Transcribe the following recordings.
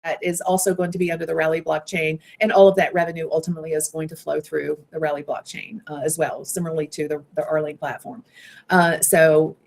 that is also going to be under the Rally blockchain, and all of that revenue ultimately is going to flow through the Rally blockchain as well, similarly to the Arlink platform. So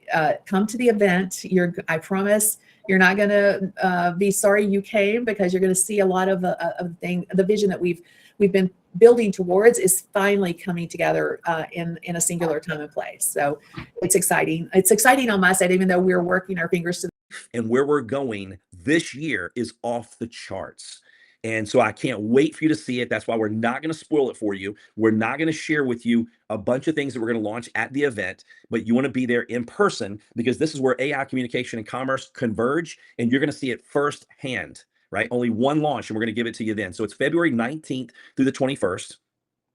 come to the event. I promise you're not going to be sorry you came, because you're going to see a lot of the vision that we've been building towards is finally coming together in a singular time and place. So it's exciting. It's exciting on my side, even though we're working our fingers to. And where we're going this year is off the charts. And so I can't wait for you to see it. That's why we're not going to spoil it for you. We're not going to share with you a bunch of things that we're going to launch at the event, but you want to be there in person, because this is where AI communication and commerce converge, and you're going to see it firsthand, right? Only one launch, and we're going to give it to you then. So it's February 19th through the 21st.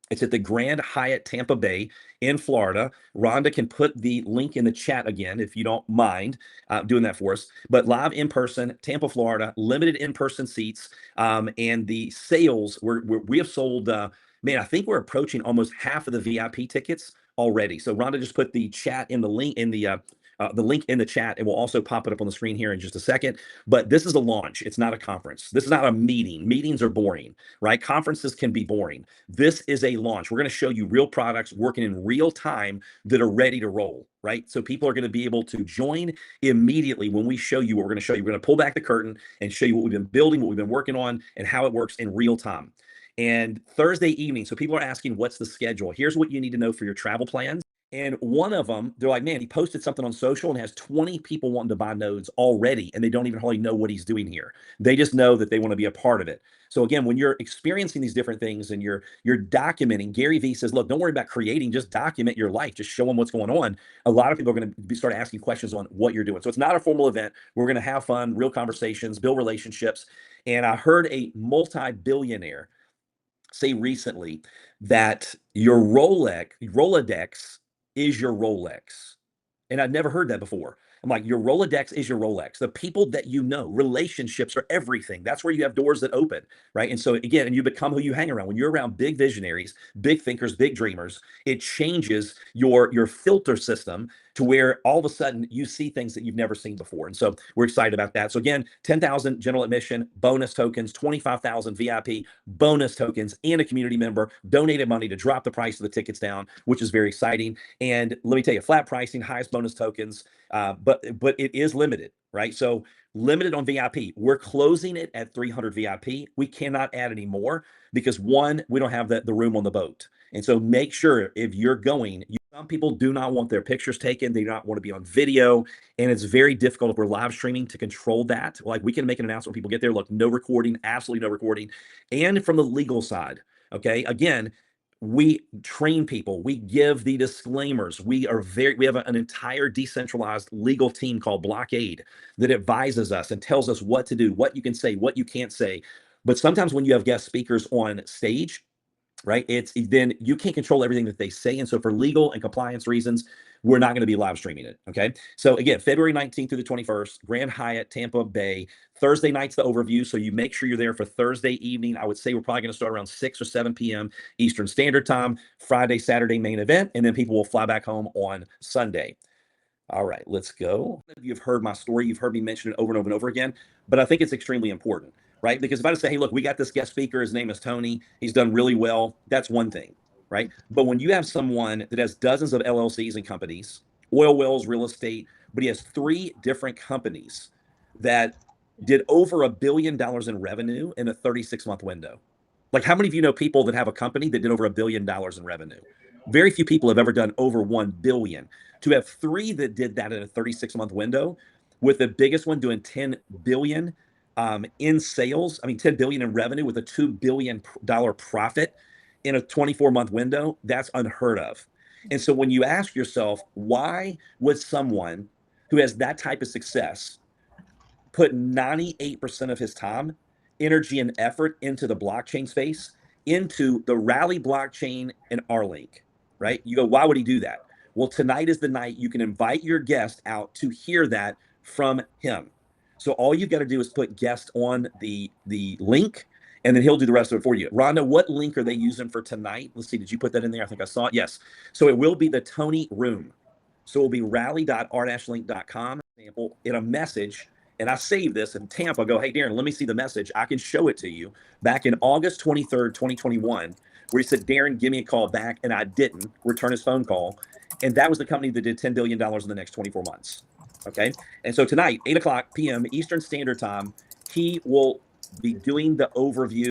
It's at the Grand Hyatt Tampa Bay in Florida. Rhonda can put the link in the chat again if you don't mind doing that for us. But live in person, Tampa, Florida, limited in-person seats, and the sales we have sold. Man, I think we're approaching almost half of the VIP tickets already. So Rhonda just put the chat in the link in the link in the chat, and we'll also pop it up on the screen here in just a second. But this is a launch. It's not a conference. This is not a meeting. Meetings are boring, right? Conferences can be boring. This is a launch. We're going to show you real products working in real time that are ready to roll, right? So people are going to be able to join immediately when we show you what we're going to show you. We're going to pull back the curtain and show you what we've been building, what we've been working on, and how it works in real time. And Thursday evening, so people are asking, what's the schedule? Here's what you need to know for your travel plans. And one of them, they're like, man, he posted something on social and has 20 people wanting to buy nodes already, and they don't even hardly know what he's doing here. They just know that they want to be a part of it. So again, when you're experiencing these different things and you're documenting, Gary Vee says, look, don't worry about creating, just document your life, just show them what's going on. A lot of people are going to start asking questions on what you're doing. So it's not a formal event. We're going to have fun, real conversations, build relationships. And I heard a multi-billionaire say recently that your Rolodex is your Rolex. And I'd never heard that before. I'm like, your Rolodex is your Rolex. The people that you know, relationships are everything. That's where you have doors that open, right? And so again, and you become who you hang around. When you're around big visionaries, big thinkers, big dreamers, it changes your filter system to where all of a sudden you see things that you've never seen before. And so we're excited about that. So again, 10,000 general admission, bonus tokens, 25,000 VIP, bonus tokens, and a community member donated money to drop the price of the tickets down, which is very exciting. And let me tell you, flat pricing, highest bonus tokens, but it is limited, right? So limited on VIP. We're closing it at 300 VIP. We cannot add any more because one, we don't have the room on the boat. And so make sure if you're going, some people do not want their pictures taken. They do not want to be on video. And it's very difficult if we're live streaming to control that. Like we can make an announcement when people get there, look, no recording, absolutely no recording. And from the legal side, okay, again, we train people, we give the disclaimers. We have an entire decentralized legal team called Blockade that advises us and tells us what to do, what you can say, what you can't say. But sometimes when you have guest speakers on stage, right, then you can't control everything that they say. And so for legal and compliance reasons, we're not going to be live streaming it. Okay. So again, February 19th through the 21st, Grand Hyatt, Tampa Bay. Thursday night's the overview. So you make sure you're there for Thursday evening. I would say we're probably going to start around 6 or 7 p.m. Eastern Standard Time, Friday, Saturday main event. And then people will fly back home on Sunday. All right, let's go. You've heard my story. You've heard me mention it over and over and over again, but I think it's extremely important, right? Because if I just say, hey, look, we got this guest speaker, his name is Tony, he's done really well, that's one thing, right? But when you have someone that has dozens of LLCs and companies, oil wells, real estate, but he has 3 different companies that did over $1 billion in revenue in a 36-month window. Like, how many of you know people that have a company that did over $1 billion in revenue? Very few people have ever done over 1 billion. To have 3 that did that in a 36-month window, with the biggest one doing 10 billion in sales, 10 billion in revenue with a $2 billion profit in a 24-month window, that's unheard of. And so when you ask yourself, why would someone who has that type of success put 98% of his time, energy, and effort into the blockchain space, into the Rally blockchain and Arlink, right? You go, why would he do that? Well, tonight is the night you can invite your guest out to hear that from him. So all you've got to do is put guest on the link, and then he'll do the rest of it for you. Rhonda, what link are they using for tonight? Let's see, did you put that in there? I think I saw it. Yes. So it will be the Tony Room. So it will be rally.r-link.com. Example, in a message, And I saved this in Tampa. I go, hey, Darin, let me see the message. I can show it to you. Back in August 23rd, 2021, where he said, Darin, give me a call back. And I didn't return his phone call. And that was the company that did $10 billion in the next 24 months. Okay. And so tonight, 8 o'clock p.m. Eastern Standard Time, he will be doing the overview.